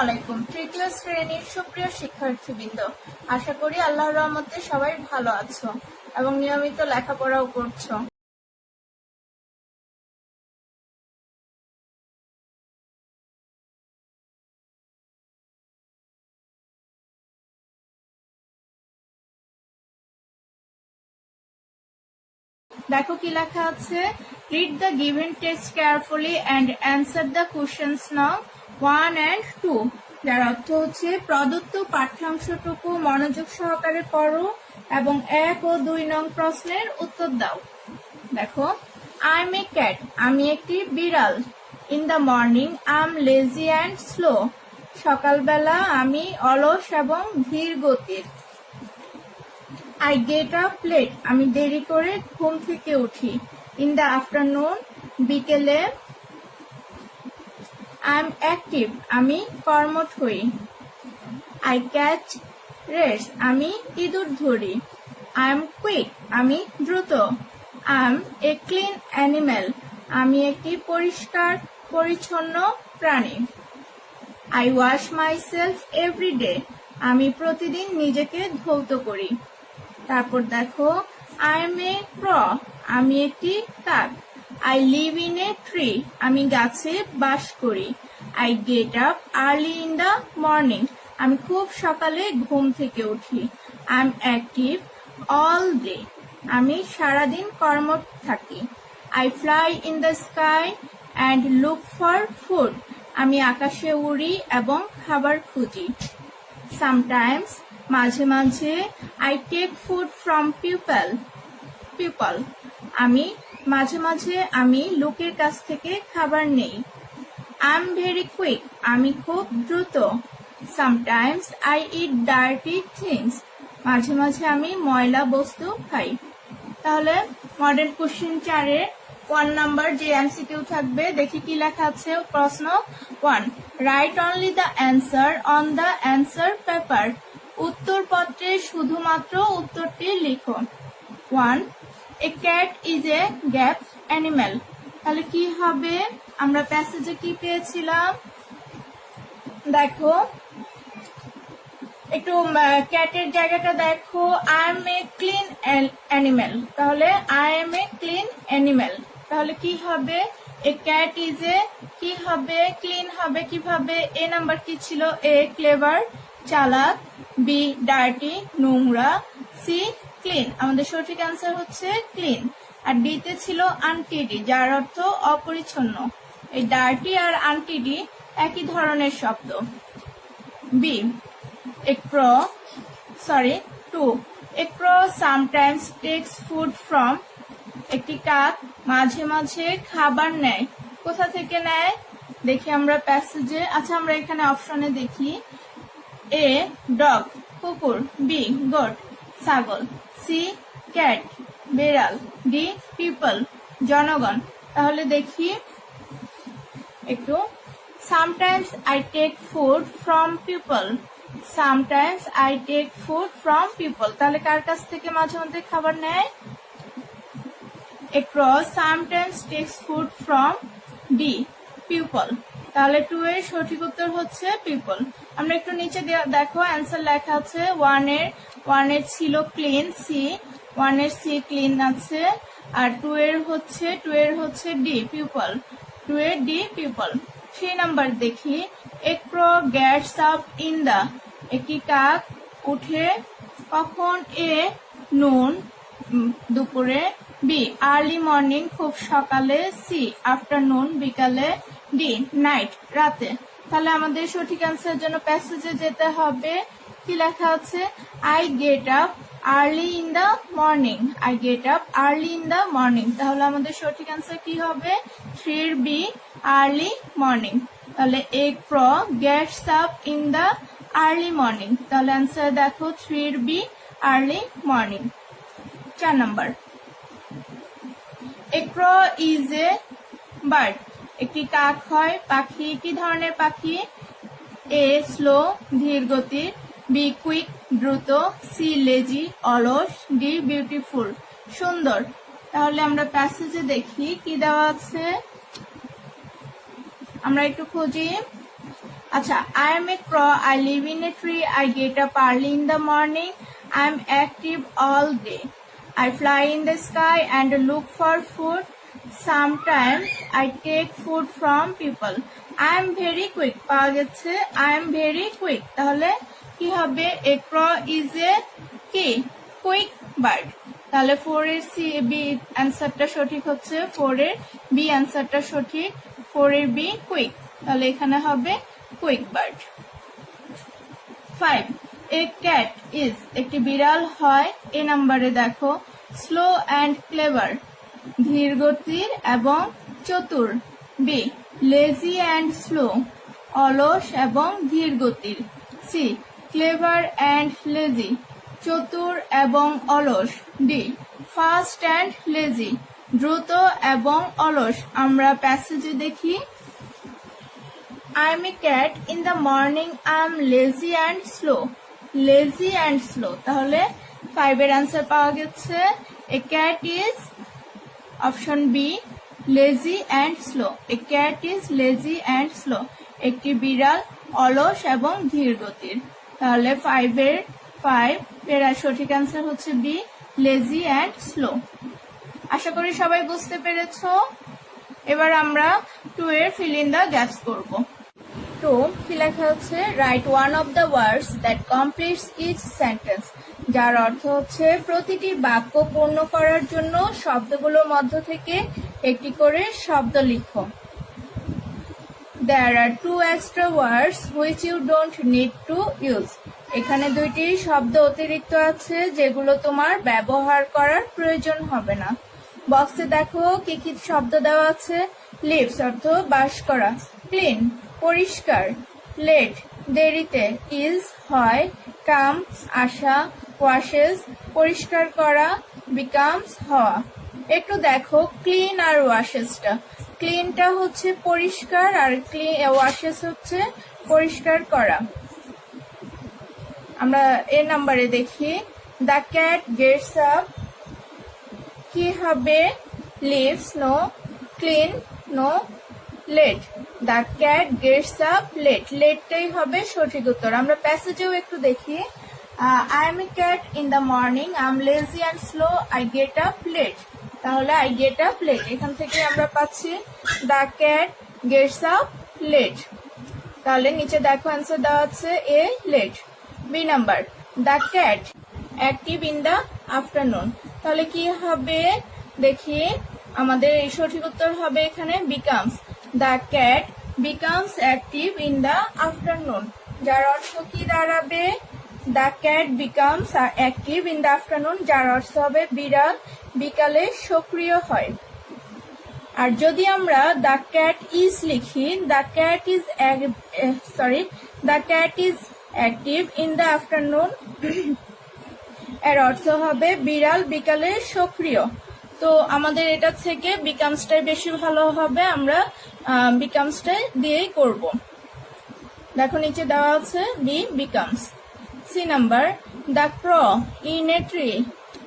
আলাইকুম। তৃতীয় শ্রেণীর সুপ্রিয় শিক্ষার্থীবৃন্দ, আশা করি আল্লাহর রহমতে সবাই ভালো আছো এবং নিয়মিত লেখাপড়াও করছো। দেখো কি লেখা আছে, read the given text carefully and answer the questions now 1 and 2। যার অর্থ হচ্ছে প্রদত্ত পাঠ্যাংশটুকু মনোযোগ সহকারে পড়ো এবং 1 ও 2 নং প্রশ্নের উত্তর দাও। দেখো, আই এম এ ক্যাট, আমি একটি বিড়াল। In the morning I am lazy and slow, সকালবেলা আমি অলস এবং ধীর গতির। আই গেট আপ লেট, আমি দেরি করে ঘুম থেকে উঠি। ইন দ্য আফটারনুন, বিকেলে। আই এম অ্যাক্টিভ, আমি কর্মঠ হই। আই ক্যাচ রেস, আমি ইঁদুর ধরি। আই এম কুইক, আমি দ্রুত। I am a clean animal, আমি একটি পরিষ্কার পরিচ্ছন্ন প্রাণী। I wash myself every day, আমি প্রতিদিন নিজেকে ধৌত করি। তারপর দেখো, আই এম এ ক্র, আমি একটি কাক। I live in a tree, আমি গাছে বাস করি। I get up early in the morning, আমি খুব সকালে ঘুম থেকে উঠি। I am active all day, আমি সারাদিন কর্মঠ থাকি। I fly in the sky and look for food, আমি আকাশে উড়ি এবং খাবার খুঁজি। সামটাইমস, মাঝে মাঝে। I take food from people, আমি মাঝে মাঝে আমি লোকের কাছ থেকে খাবার নেই। আই এম ভেরি কুইক, আমি খুব দ্রুত। Sometimes I eat dirty things, মাঝে মাঝে আমি ময়লা বস্তু খাই। তাহলে মডেল কোশ্চেন 4-এর 1 নাম্বার যে এমসিকিউ থাকবে, দেখি কি লেখা আছে। প্রশ্ন 1, write only the answer on the answer paper, উত্তরপত্রে শুধুমাত্র উত্তরটি লিখো। 1, a cat is a gap animal, তাহলে কি হবে? আমরা প্যাসেজে কি পেয়েছিলাম দেখো, একটু ক্যাটের জায়গাটা দেখো। I am a clean animal, তাহলে I am a clean animal, তাহলে কি হবে? এ ক্যাট ইজ এ, কি হবে? ক্লিন হবে কিভাবে? এ নাম্বার কি ছিল? এ ক্লেভার চালাক, বি ডার্টি নোংরা, সি ক্লিন। আমাদের সঠিক অ্যান্সার হচ্ছে ক্লিন। আর ডি তে ছিল আনটিডি, যার অর্থ অপরিচ্ছন্ন। এই ডার্টি আর আনটিডি একই ধরনের শব্দ। B, a crow, 2, a crow sometimes takes food from, একটি কাক মাঝে মাঝে খাবার নেয়। কোথা থেকে নেয় দেখি আমরা প্যাসেজে। আচ্ছা, আমরা এখানে অপশনে দেখি। এ ডগ, কুকুর। বি গোট, ছাগল। সি ক্যাট, বেড়াল। ডি পিপল, জনগণ। তাহলে দেখি একটু। Sometimes I take food from people, sometimes I take food from people, তাহলে কার কাছ থেকে মাঝে মধ্যে খাবার নেয়? A crow sometimes takes food from D, people, তাহলে 2 এর সঠিক উত্তর হচ্ছে people। আমরা একটু নিচে দেখো, অ্যান্সার লেখা আছে। 1 এর ছিল ক্লিন, সি 1 এর সি ক্লিন আছে। আর 2 এর হচ্ছে ডি পিপল, 2 এর ডি পিপল। 3 নাম্বার দেখি। এ ক্রো গেটস আপ ইন দা, একটি কাক উঠে কখন? এ নুন, দুপুরে। বি আর্লি মর্নিং, খুব সকালে। সি আফটারনুন, বিকালে। ডি নাইট, রাতে। তাহলে আমাদের সঠিক অ্যান্সারের জন্য প্যাসেজে যেতে হবে। কি লেখা আছে? I get up early in the morning, I get up early in the morning. তাহলে আমাদের সঠিক অ্যান্সার কি হবে? 3 বি আর্লি মর্নিং। তাহলে a crow gets up in the early morning, তাহলে অ্যান্সার দেখো 3 be early morning. 4 number, a crow is a bird, একটি কাক হয় পাখি। কি ধরনের পাখি? এ স্লো, ধীর গতির। বি কুইক, দ্রুত। সি লেজি, অলস। ডি বিউটিফুল, সুন্দর। তাহলে আমরা প্যাসেজে দেখি কি দেওয়া আছে, আমরা একটু খুঁজি। আচ্ছা, I am a crow, I live in a tree, I get up early in the morning, I am active all day. I fly in the sky and look for food. Sometimes I take food from people. I am very quick. পাওয়া গেছে I am very quick. তাহলে কি হবে? A crow is a কি? Quick bird. তাহলে 4 এর C B অ্যান্সারটা সঠিক হচ্ছে, 4 এর বি অ্যান্সারটা সঠিক, 4 এর বি কুইক। তাহলে এখানে হবে quick bird. 5. A cat is একটি বিড়াল হয়, এ নাম্বারে দেখো, স্লো অ্যান্ড ক্লেভার ধীর গতির এবং চতুর। বি লেজি অ্যান্ড স্লো অলস এবং ধীর গতির। সি ক্লেভার অ্যান্ড লেজি চতুর এবং অলস। ডি ফাস্ট অ্যান্ড লেজি দ্রুত এবং অলস। আমরা প্যাসেজে দেখি, I am a cat in the morning, I am lazy and slow. Lazy and slow. তাহলে 5 এর आंसर পাওয়া গেছে। A cat is option B, lazy and slow. A cat is lazy and slow. একটি বিড়াল অলস এবং ধীর গতির। তাহলে 5 এর সঠিক आंसर হচ্ছে B, lazy and slow. আশা করি সবাই বুঝতে পেরেছো। এবার আমরা 2 এর fill in the gaps করব। তো কি লেখা হচ্ছে, write one of the words that completes each sentence, যার অর্থ হচ্ছে প্রতিটি বাক্য পূর্ণ করার জন্য শব্দগুলোর মধ্য থেকে একটি করে শব্দ লিখো। There are 2 extra words which you don't need to use. এখানে 2টি শব্দ অতিরিক্ত আছে যেগুলো তোমার ব্যবহার করার প্রয়োজন হবে না। বক্সে দেখো কি কি শব্দ দেওয়া আছে। লিভস অর্থ বাস করা, ক্লিন পরিষ্কার, লেট দেরিতে, ইজ হয়, কাম আসা, ওয়াশেস পরিষ্কার করা, বিকামস হওয়া। একটু দেখো ক্লিন আর ওয়াশেসটা, ক্লিনটা হচ্ছে পরিষ্কার আর ওয়াশেস হচ্ছে পরিষ্কার করা। আমরা এ নাম্বারে দেখি, দ্য ক্যাট গেটস আপ, কি হবে? Leaves no, clean no, late. The cat gets up late, লেটটাই হবে সঠিক উত্তর। আমরা প্যাসেজেও একটু দেখি, I am a cat in the morning, I am lazy and slow, I get up late. তাহলে আই গেট আপ লেট এখান থেকে আমরা পাচ্ছি the cat gets up late. তাহলে নিচে দেখো অ্যান্সার দেওয়া আছে A late. B number, the cat active in the afternoon. তাহলে কি হবে দেখি, আমাদের এই সঠিক উত্তর হবে এখানে becomes. The cat becomes active in the afternoon, যার অর্থ কি দাঁড়াবে? The cat becomes active in the afternoon, যার অর্থ হবে বিড়াল বিকালে সক্রিয় হয়। আর যদি আমরা দ্য ক্যাট ইজ লিখি, the cat is the cat is active in the afternoon, এর অর্থ হবে বিড়াল বিকালে সক্রিয়। তো আমাদের এটা থেকে বিকামসটাই বেশি ভালো হবে, আমরা বিকামসটাই দিয়েই করব। দেখো নিচে দেওয়া আছে B becomes. C number, the crow in a tree,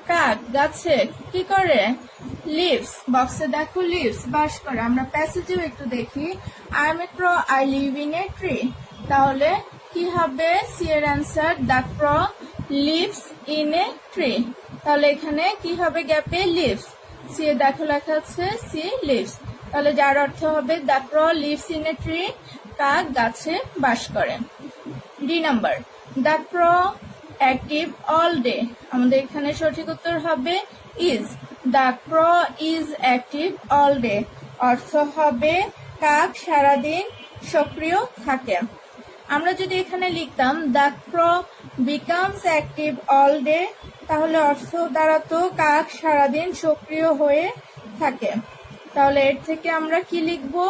কাক গাছে কি করে? লিভস, বক্সে দেখো লিভস বাস করে। আমরা প্যাসেজেও একটু দেখি, I am A ক্র, I live in a tree. তাহলে কি হবে? সি এর answer, the ক্র lives in a tree. তাহলে এখানে কি হবে গ্যাপে? লিভস। সি এ দেখো লেখা আছে সি লিভস। তাহলে যার অর্থ হবে the ক্র lives in a tree, কাক গাছে বাস করে। D number, the ক্র active all day. আমাদের এখানে সঠিক উত্তর হবে is. The crow is active all day, অর্থ হবে কাক সারাদিন সক্রিয় থাকে। আমরা যদি এখানে লিখতাম the ক্র becomes active all day, তাহলে অর্থ দাঁড়াতো কাক সারাদিন সক্রিয় হয়ে থাকে। তাহলে এর থেকে আমরা কি লিখবো?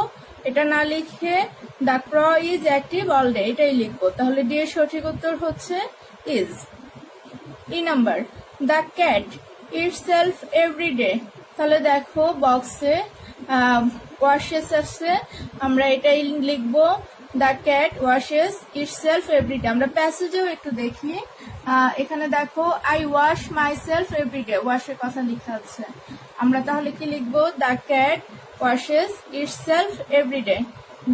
এটা না লিখে the crow is active all day এটাই লিখবো। তাহলে ডি এর সঠিক উত্তর হচ্ছে is. E number, the cat itself every day. তাহলে দেখো বক্সে ওয়াশেস আছে, আমরা এটাই লিখবো the cat washes itself every day. আমরা প্যাসেজেও একটু দেখি, এখানে দেখো I wash myself every day, ওয়াশের কথা লেখা আছে। আমরা তাহলে কি লিখবো? The cat washes itself every day,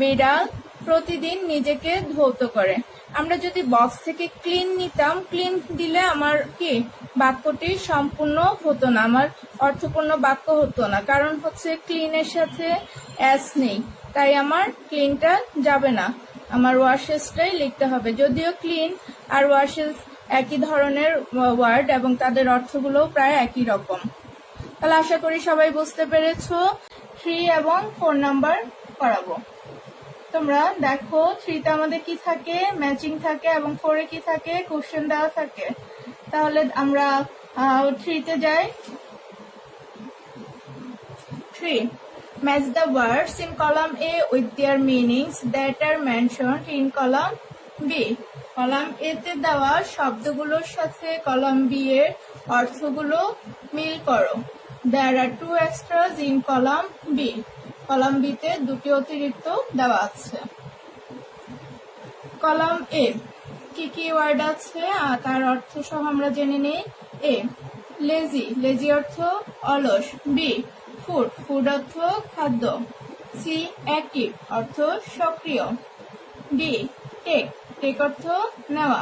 বিড়াল প্রতিদিন নিজেকে ধৌত করে। আমরা যদি বক্স থেকে ক্লিন নিতাম, ক্লিন দিলে আমার কি বাক্যটি সম্পূর্ণ হতো না, আমার অর্থপূর্ণ বাক্য হতো না, কারণ হচ্ছে ক্লিনের সাথে এস নেই, তাই আমার ক্লিনটা যাবে না, আমার ওয়াশেসটাই লিখতে হবে। যদিও ক্লিন আর ওয়াশেস একই ধরনের ওয়ার্ড এবং তাদের অর্থগুলো প্রায় একই রকম। তাহলে আশা করি সবাই বুঝতে পেরেছো। 3 এবং 4 নাম্বার করাবো। তোমরা দেখো 3তে আমাদের কি থাকে, ম্যাচিং থাকে, এবং 4-এ কি থাকে, কোশ্চেন দেওয়া থাকে। তাহলে আমরা 3তে যাই। 3. Match the words in column A with their meanings that are mentioned in column B. Column A তে দেওয়া শব্দগুলোর সাথে কলাম B এর অর্থগুলো মিল করো। There are 2 extras in column B. Column B তে 2টি অতিরিক্ত দেওয়া আছে। কলাম A কি কি ওয়ার্ড আছে তার অর্থ সহ আমরা জেনে নেই। A. লেজি, লেজি অর্থ অলস। B. ফুড, ফুড অর্থ খাদ্য। C. অ্যাক্টিভ অর্থ সক্রিয়। D. টেক, টেক অর্থ নেওয়া।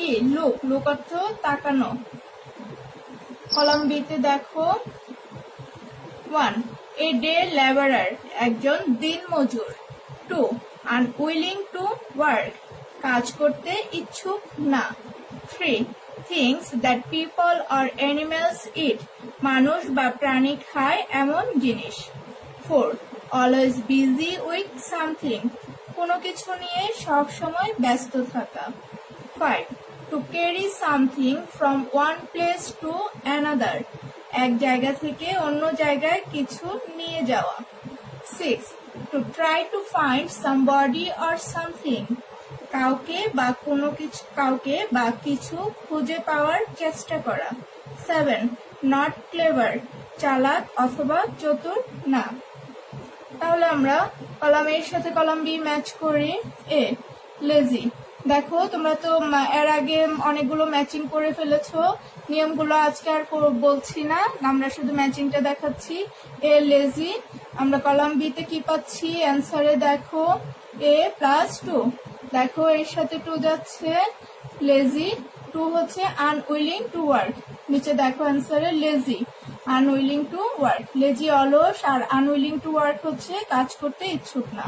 E. লুক, লুক অর্থ তাকানো। কলাম B তে দেখো 1. এ ডে লেবারার, একজন দিন মজুর। 2. আনউইলিং টু ওয়ার্ক, কাজ করতে ইচ্ছুক না। 3. Things that people or animals eat, মানুষ বা প্রাণী খায় এমন জিনিস। 4. অলওয়েজ বিজি উইথ সামথিং, কোনো কিছু নিয়ে সব সময় ব্যস্ত থাকা। 5. Two carry something from one place to another, এক জায়গা থেকে অন্য জায়গায় কিছু নিয়ে যাওয়া। 6. To try to find somebody or something, কাউকে বা কিছু খুঁজে পাওয়ার চেষ্টা করা। 7. নট ক্লেভার, চালাক অথবা চতুর না। তাহলে আমরা কলাম এর সাথে কলাম বি ম্যাচ করি। এ লেজি, দেখো তোমরা তো এর আগে অনেকগুলো ম্যাচিং করে ফেলেছো, নিয়মগুলো আজকে আর বলছি না, আমরা শুধু ম্যাচিংটা দেখাচ্ছি। এ লেজি, আমরা কলাম বি তে কি পাচ্ছি, অ্যান্সারে দেখো A + 2, দেখো এর সাথে 2 যাচ্ছে, লেজি। 2 হচ্ছে আনউইলিং টু ওয়ার্ক, নিচে দেখো অ্যান্সারে lazy unwilling to work, lazy অলস, আর আনউইলিং টু ওয়ার্ক হচ্ছে কাজ করতে ইচ্ছুক না।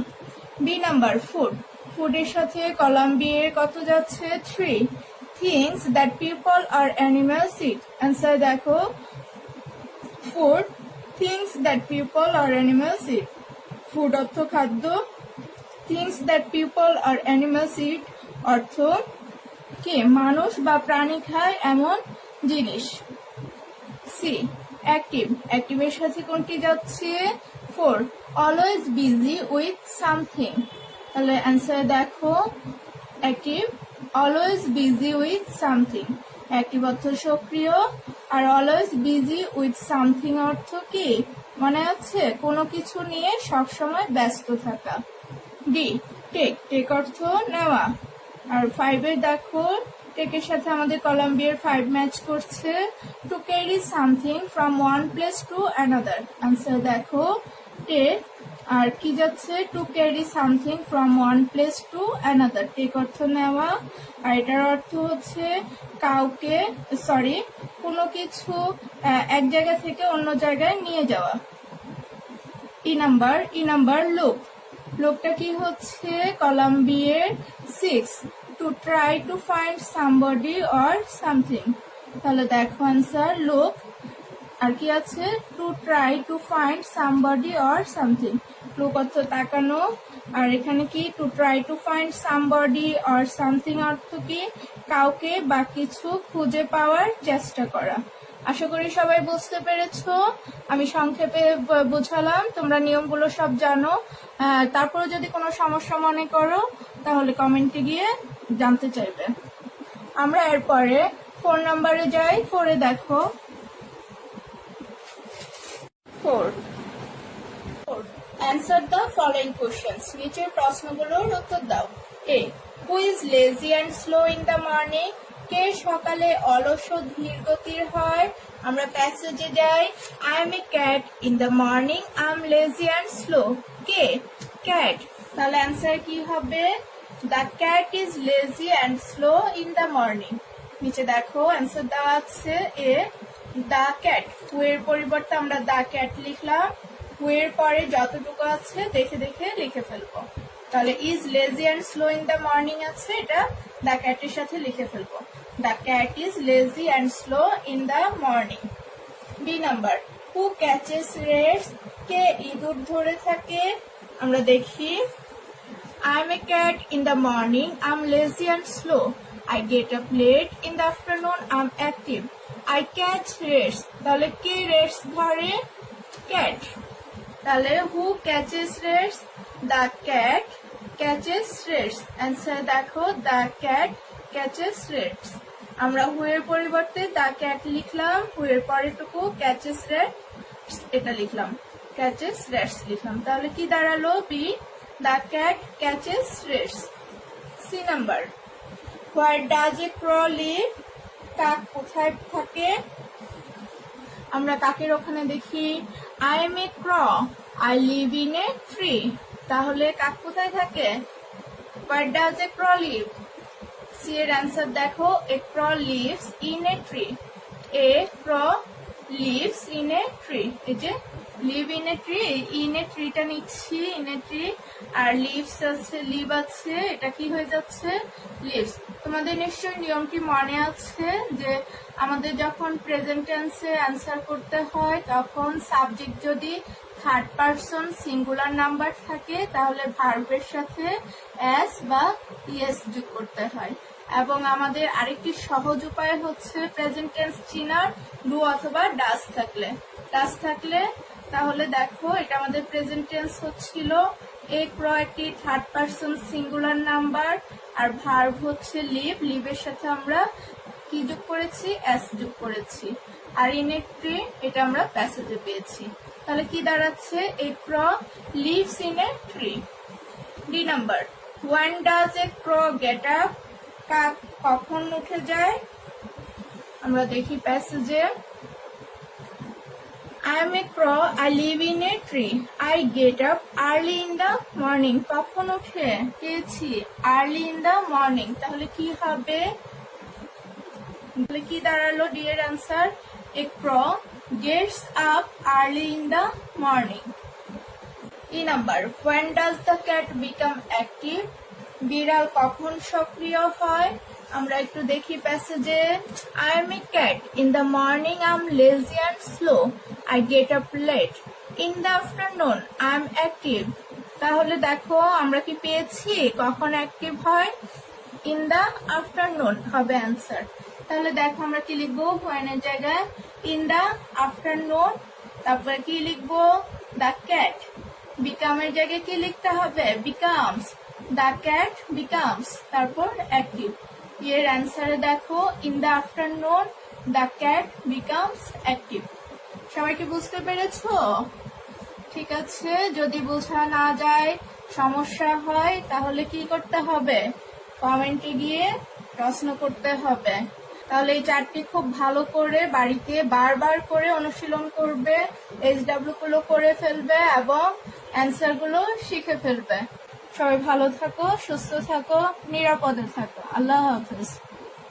বি নাম্বার ফুড, ফুডের সাথে কলাম বি এর কত যাচ্ছে 3. থিংস দ্যাট পিপল আর অ্যানিমেলস ইট, অ্যান্সার দেখো ফুড, থিংস দ্যাট পিপল আর অ্যানিমেলস ইট, ফুড অর্থ খাদ্য, থিংস দ্যাট পিপল আর অ্যানিমেলস ইট অর্থ কি মানুষ বা প্রাণী খায় এমন জিনিস। সি অ্যাক্টিভ, অ্যাক্টিভের সাথে কোনটি যাচ্ছে 4. অলওয়েজ বিজি উইথ সামথিং, তাহলে অ্যান্সার দেখো active, always busy with something, active অর্থ সক্রিয়, are always busy with something অর্থ কি মনে আছে কোনো কিছু নিয়ে সবসময় ব্যস্ত থাকা। ডি টেক, টেক অর্থ নেওয়া, আর 5-এর দেখো টেকের সাথে আমাদের কলাম বি এর 5 ম্যাচ করছে। To carry something from one place to another, answer দেখো টেক, আর কি যাচ্ছে to carry something from one place to another, take অর্থ নেওয়া, আর এটার অর্থ হচ্ছে কাউকে কোনো কিছু এক জায়গা থেকে অন্য জায়গায় নিয়ে যাওয়া। ই নাম্বার লুক, লুকটা কি হচ্ছে কলাম বি এর 6. To try to find somebody or something, তাহলে দেখো অ্যান্সার লুক, আর কি আছে to try to find somebody or something, look অর্থ তাকানো, আর এখানে কি to try to find somebody or something অর্থ কি কাউকে বা কিছু খুঁজে পাওয়ার চেষ্টা করা। আশা করি সবাই বুঝতে পেরেছো, আমি সংক্ষেপে বুঝালাম, তোমরা নিয়মগুলো সব জানো। তারপরে যদি কোনো সমস্যা মনে করো তাহলে কমেন্টে গিয়ে জানতে চাইবে। আমরা এরপরে 4 নাম্বারে যাই। 4-এ দেখো 4. অ্যান্সার দ্য ফলোইং কোশ্চেন্স, নিচের প্রশ্নগুলোর উত্তর দাও। A who is lazy and slow in the morning, কে সকালে অলস ও ধীর গতির হয়। আমরা প্যাসেজে যাই। I am a cat in the morning, I am lazy and slow, কে ক্যাট, তাহলে অ্যান্সার কি হবে? The cat is lazy and slow in the morning. নিচে দেখো অ্যান্সার দেওয়া আছে এ দ্য ক্যাট। হু এর পরিবর্তে আমরা দ্য ক্যাট লিখলাম। হু এর পরে যতটুকু আছে দেখে দেখে লিখে ফেলবো। তাহলে is lazy and slow in the morning আছে, এটা দ্য ক্যাটের সাথে লিখে ফেলবো। The cat is lazy and slow in the morning. B number, who catches rats, কে ইঁদুর ধরে থাকে? আমরা দেখি I'm a cat in the morning, I'm lazy and slow. I get up late, in the afternoon I'm active. I catch rats. তাহলে কে rats ধরে? Cat. তাহলে who catches rats? The cat catches rats. Answer দেখো, the cat catches rats. আমরা who এর পরিবর্তে the cat লিখলাম, who এর পরেটুকু catches rats এটা লিখলাম, catches rats লিখলাম। তাহলে কি দাঁড়ালো? B The cat catches rats. C number. Where does a crow live? কাক কোথায় থাকে? আমরা কাকের ওখানে দেখি I am a crow. I live in a tree. তাহলে কাক কোথায় থাকে? Where does a crow live? C এর অ্যান্সার দেখো, a crow lives in a tree. A crow lives in a tree. এই যে live in a tree, in a ট্রিটা নিচ্ছি, ইন এ ট্রি, আর লিভস আছে, লিভ আছে, এটা কি হয়ে যাচ্ছে? লিভস। তোমাদের নিশ্চয়ই নিয়মটি মনে আছে যে আমাদের যখন প্রেজেন্ট টেন্সে অ্যান্সার করতে হয় তখন সাবজেক্ট যদি থার্ড পারসন সিঙ্গুলার নাম্বার থাকে তাহলে ভার্বের সাথে এস বা ইএস যোগ করতে হয়। এবং আমাদের আরেকটি সহজ উপায় হচ্ছে প্রেজেন্ট টেন্স চিনার ডু অথবা ডাজ থাকলে। ডাজ থাকলে তাহলে দেখো এটা আমাদের প্রেজেন্ট টেন্স হচ্ছিল, এ ক্র একটি থার্ড পারসন সিঙ্গুলার নাম্বার, আর ভার্ব হচ্ছে লিভ, লিভের সাথে আমরা কি যোগ করেছি? এস যোগ করেছি। আর ইন এ ট্রি এটা আমরা প্যাসেজে পেয়েছি। তাহলে কি দাঁড়াচ্ছে? A crow lives in a tree. D number, when does a crow get up? কাক কখন উঠে যায়? আমরা দেখি প্যাসেজে I am a crow, I live in a tree. I get up early in the morning. কখন উঠে? পেয়েছি early in the morning। তাহলে কি হবে? তাহলে কি দাঁড়ালো? ডি এর answer, a crow gets up early in the morning. E number, when does the cat become active? বিড়াল কখন সক্রিয় হয়? আমরা একটু দেখি প্যাসেজে I am a cat. In the morning I'm lazy and slow. I get up late. In the afternoon I'm active. তাহলে দেখো আমরা কি পেয়েছি? কখন অ্যাক্টিভ হয়? In the afternoon হবে অ্যান্সার। তাহলে দেখো আমরা কি লিখবো when এর জায়গায়? In the afternoon। তারপর কি লিখবো? The cat। become এর জায়গায় কি লিখতে হবে? becomes। The cat becomes তারপর অ্যাক্টিভ। এর অ্যান্সারে দেখো in the afternoon the cat becomes active. সবাই কি বুঝতে পেরেছো? ঠিক আছে, যদি বোঝা না যায়, সমস্যা হয়, তাহলে কি করতে হবে? কমেন্টে গিয়ে প্রশ্ন করতে হবে। তাহলে এই চারটি খুব ভালো করে বাড়িতে বারবার করে অনুশীলন করবে, এইচডব্লিউ গুলো করে ফেলবে এবং অ্যান্সার গুলো শিখে ফেলবে। সবাই ভালো থাকো, সুস্থ থাকো, নিরাপদে থাকো। আল্লাহ হাফেজ।